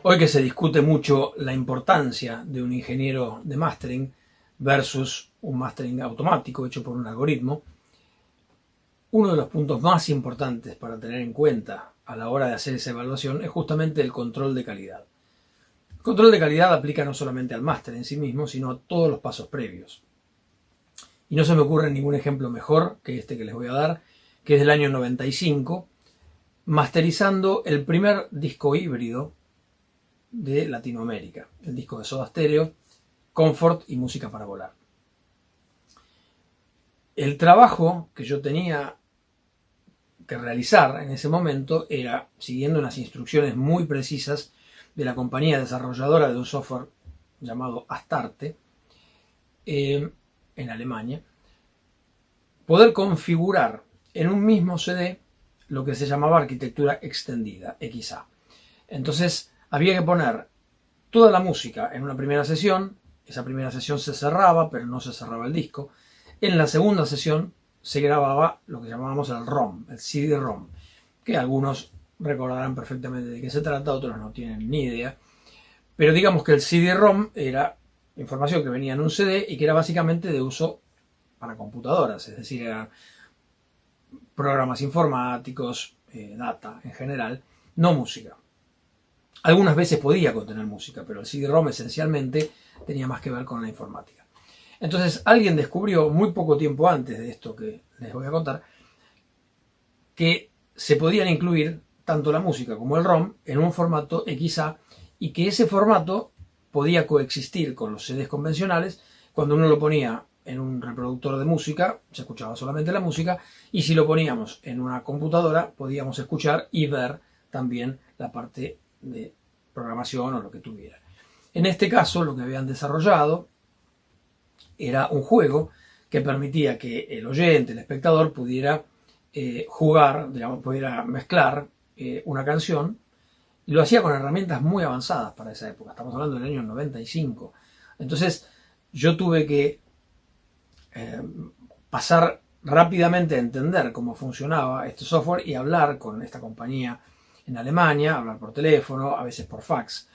Hoy que se discute mucho la importancia de un ingeniero de mastering versus un mastering automático hecho por un algoritmo, uno de los puntos más importantes para tener en cuenta a la hora de hacer esa evaluación es justamente el control de calidad. El control de calidad aplica no solamente al máster en sí mismo, sino a todos los pasos previos. Y no se me ocurre ningún ejemplo mejor que este que les voy a dar, que es del año 95, masterizando el primer disco híbrido de Latinoamérica, el disco de Soda Stereo, Comfort y Música para Volar. El trabajo que yo tenía que realizar en ese momento era, siguiendo unas instrucciones muy precisas de la compañía desarrolladora de un software llamado Astarte, en Alemania, poder configurar en un mismo CD lo que se llamaba arquitectura extendida, XA. Entonces había que poner toda la música en una primera sesión, esa primera sesión se cerraba, pero no se cerraba el disco. En la segunda sesión se grababa lo que llamábamos el ROM, el CD-ROM, que algunos recordarán perfectamente de qué se trata, otros no tienen ni idea. Pero digamos que el CD-ROM era información que venía en un CD y que era básicamente de uso para computadoras, es decir, eran programas informáticos, data en general, no música. Algunas veces podía contener música, pero el CD-ROM esencialmente tenía más que ver con la informática. Entonces alguien descubrió muy poco tiempo antes de esto que les voy a contar que se podían incluir tanto la música como el ROM en un formato XA y que ese formato podía coexistir con los CDs convencionales. Cuando uno lo ponía en un reproductor de música se escuchaba solamente la música, y si lo poníamos en una computadora podíamos escuchar y ver también la parte de programación o lo que tuviera. En este caso lo que habían desarrollado era un juego que permitía que el oyente, el espectador, pudiera jugar, digamos, pudiera mezclar una canción, y lo hacía con herramientas muy avanzadas para esa época. Estamos hablando del año 95. Entonces yo tuve que pasar rápidamente a entender cómo funcionaba este software y hablar con esta compañía en Alemania, hablar por teléfono, a veces por fax,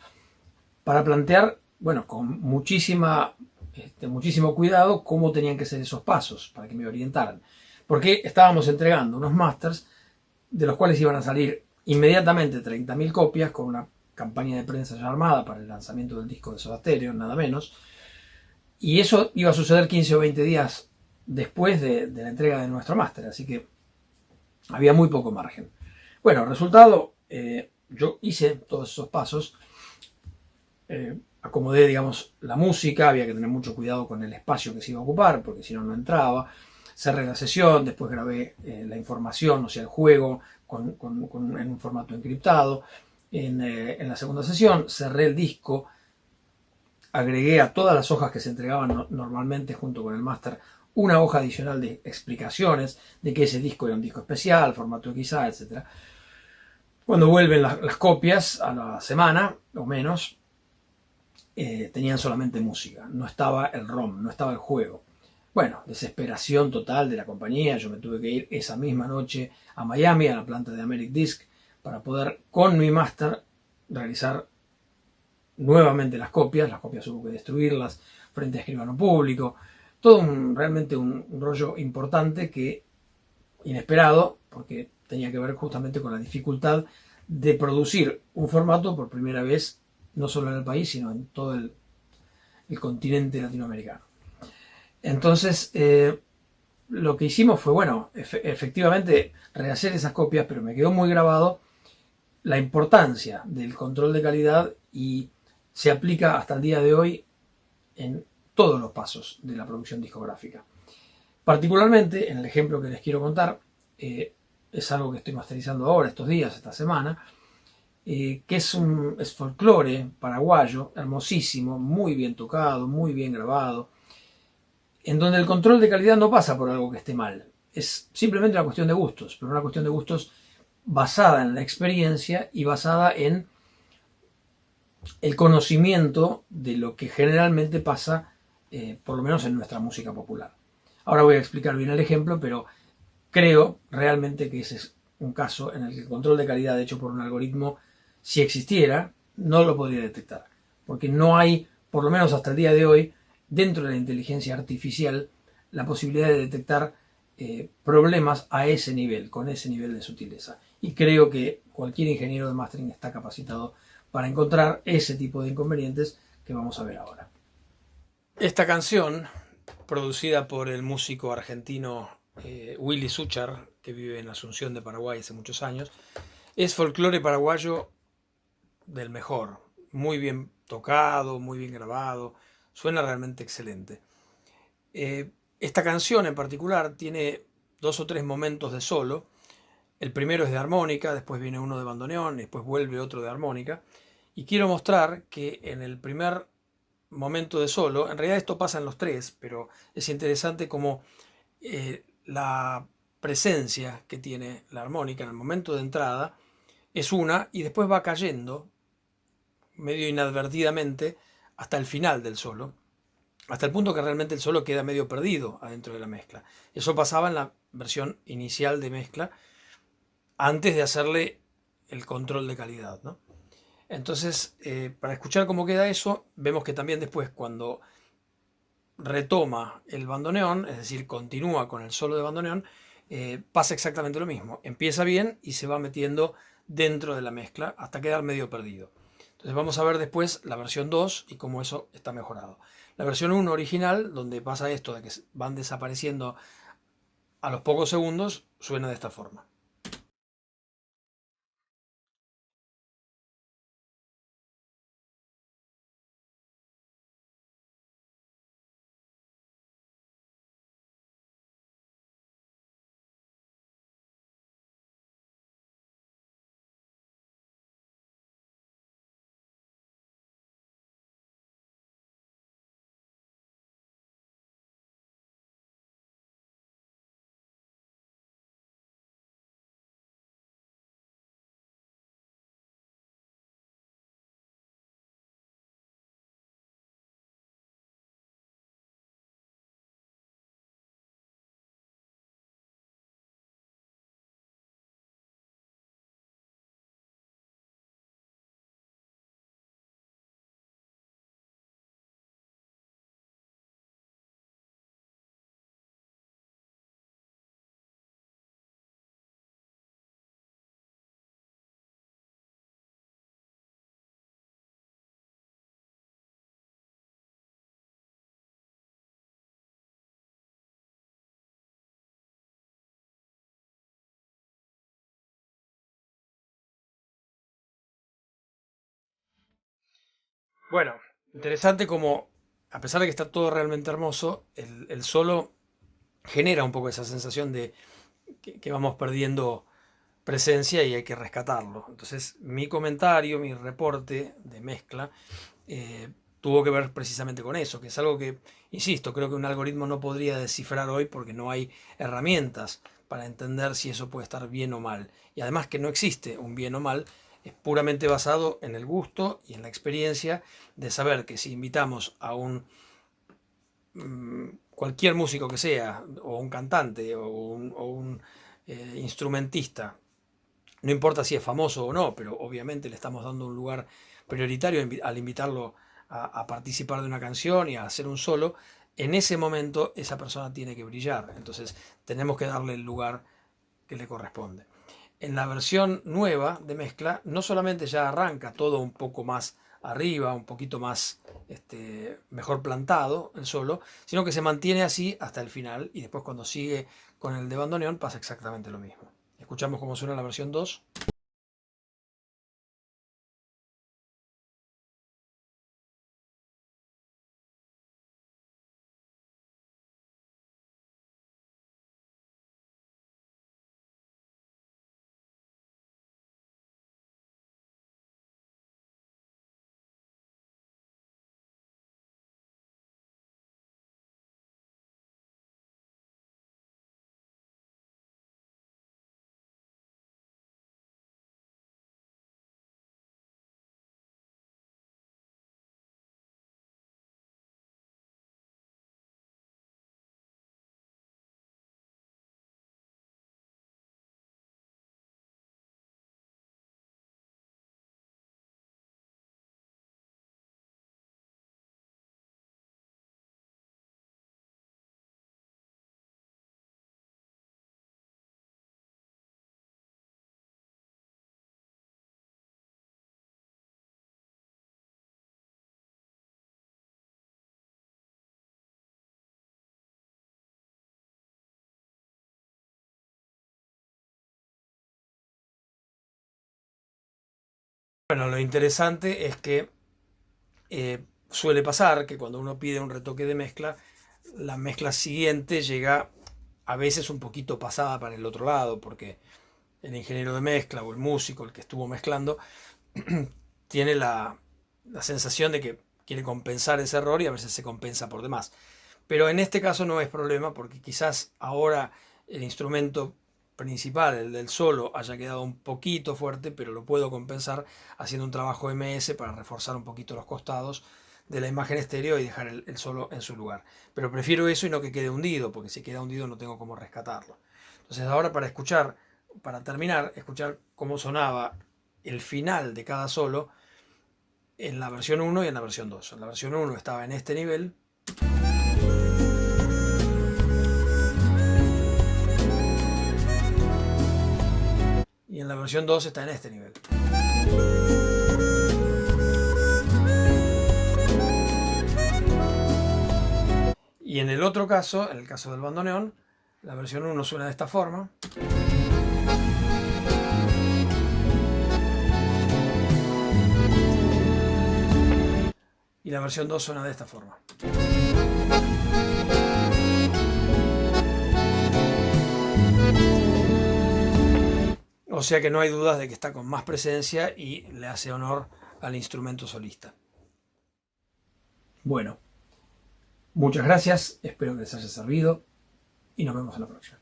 para plantear, bueno, con muchísimo cuidado cómo tenían que ser esos pasos, para que me orientaran. Porque estábamos entregando unos masters de los cuales iban a salir inmediatamente 30.000 copias, con una campaña de prensa ya armada para el lanzamiento del disco de Soda Stereo, nada menos. Y eso iba a suceder 15 o 20 días después de la entrega de nuestro máster, así que había muy poco margen. Bueno, resultado, yo hice todos esos pasos, acomodé, digamos, la música, había que tener mucho cuidado con el espacio que se iba a ocupar, porque si no, no entraba. Cerré la sesión, después grabé la información, o sea, el juego, en un formato encriptado. En la segunda sesión cerré el disco, agregué a todas las hojas que se entregaban normalmente junto con el máster una hoja adicional de explicaciones de que ese disco era un disco especial, formato XA, etc. Cuando vuelven las copias a la semana o menos, tenían solamente música, no estaba el ROM, no estaba el juego. Bueno, desesperación total de la compañía. Yo me tuve que ir esa misma noche a Miami, a la planta de Americ Disc, para poder con mi máster realizar nuevamente las copias. Las copias hubo que destruirlas frente a escribano público. Todo realmente un rollo importante, que inesperado, porque tenía que ver justamente con la dificultad de producir un formato por primera vez, no solo en el país, sino en todo el continente latinoamericano. Entonces, lo que hicimos fue, bueno, efectivamente rehacer esas copias, pero me quedó muy grabado la importancia del control de calidad, y se aplica hasta el día de hoy en todos los pasos de la producción discográfica. Particularmente, en el ejemplo que les quiero contar, es algo que estoy masterizando ahora, estos días, esta semana, que es folclore paraguayo, hermosísimo, muy bien tocado, muy bien grabado, en donde el control de calidad no pasa por algo que esté mal, es simplemente una cuestión de gustos, pero una cuestión de gustos basada en la experiencia y basada en el conocimiento de lo que generalmente pasa, por lo menos en nuestra música popular. Ahora voy a explicar bien el ejemplo, pero creo realmente que ese es un caso en el que el control de calidad hecho por un algoritmo, si existiera, no lo podría detectar, porque no hay, por lo menos hasta el día de hoy, dentro de la inteligencia artificial, la posibilidad de detectar problemas a ese nivel, con ese nivel de sutileza. Y creo que cualquier ingeniero de mastering está capacitado para encontrar ese tipo de inconvenientes que vamos a ver ahora. Esta canción, producida por el músico argentino Willy Suchar, que vive en Asunción de Paraguay hace muchos años, es folclore paraguayo del mejor, muy bien tocado, muy bien grabado, suena realmente excelente. Esta canción en particular tiene dos o tres momentos de solo. El primero es de armónica, después viene uno de bandoneón, después vuelve otro de armónica. Y quiero mostrar que en el primer momento de solo, en realidad esto pasa en los tres, pero es interesante como la presencia que tiene la armónica en el momento de entrada es una y después va cayendo medio inadvertidamente hasta el final del solo, hasta el punto que realmente el solo queda medio perdido adentro de la mezcla. Eso pasaba en la versión inicial de mezcla antes de hacerle el control de calidad, ¿no? Entonces, para escuchar cómo queda eso, vemos que también después cuando retoma el bandoneón, es decir, continúa con el solo de bandoneón, pasa exactamente lo mismo. Empieza bien y se va metiendo dentro de la mezcla hasta quedar medio perdido. Entonces vamos a ver después la versión 2 y cómo eso está mejorado. La versión 1 original, donde pasa esto de que van desapareciendo a los pocos segundos, suena de esta forma. Bueno, interesante como, a pesar de que está todo realmente hermoso, el solo genera un poco esa sensación de que vamos perdiendo presencia y hay que rescatarlo. Entonces, mi comentario, mi reporte de mezcla, tuvo que ver precisamente con eso, que es algo que, insisto, creo que un algoritmo no podría descifrar hoy porque no hay herramientas para entender si eso puede estar bien o mal. Y además que no existe un bien o mal, es puramente basado en el gusto y en la experiencia de saber que si invitamos a un cualquier músico que sea, o un cantante, o un instrumentista, no importa si es famoso o no, pero obviamente le estamos dando un lugar prioritario al invitarlo a participar de una canción y a hacer un solo. En ese momento esa persona tiene que brillar, entonces tenemos que darle el lugar que le corresponde. En la versión nueva de mezcla, no solamente ya arranca todo un poco más arriba, un poquito más mejor plantado el solo, sino que se mantiene así hasta el final y después cuando sigue con el de bandoneón pasa exactamente lo mismo. Escuchamos cómo suena la versión 2. Bueno, lo interesante es que suele pasar que cuando uno pide un retoque de mezcla, la mezcla siguiente llega a veces un poquito pasada para el otro lado, porque el ingeniero de mezcla o el músico, el que estuvo mezclando, tiene la sensación de que quiere compensar ese error y a veces se compensa por demás. Pero en este caso no es problema porque quizás ahora el instrumento principal, el del solo, haya quedado un poquito fuerte, pero lo puedo compensar haciendo un trabajo MS para reforzar un poquito los costados de la imagen estéreo y dejar el solo en su lugar. Pero prefiero eso y no que quede hundido, porque si queda hundido no tengo cómo rescatarlo. Entonces ahora para escuchar, para terminar, escuchar cómo sonaba el final de cada solo en la versión 1 y en la versión 2. En la versión 1 estaba en este nivel. Y en la versión 2 está en este nivel. Y en el otro caso, en el caso del bandoneón, la versión 1 suena de esta forma. Y la versión 2 suena de esta forma. O sea que no hay dudas de que está con más presencia y le hace honor al instrumento solista. Bueno, muchas gracias, espero que les haya servido y nos vemos en la próxima.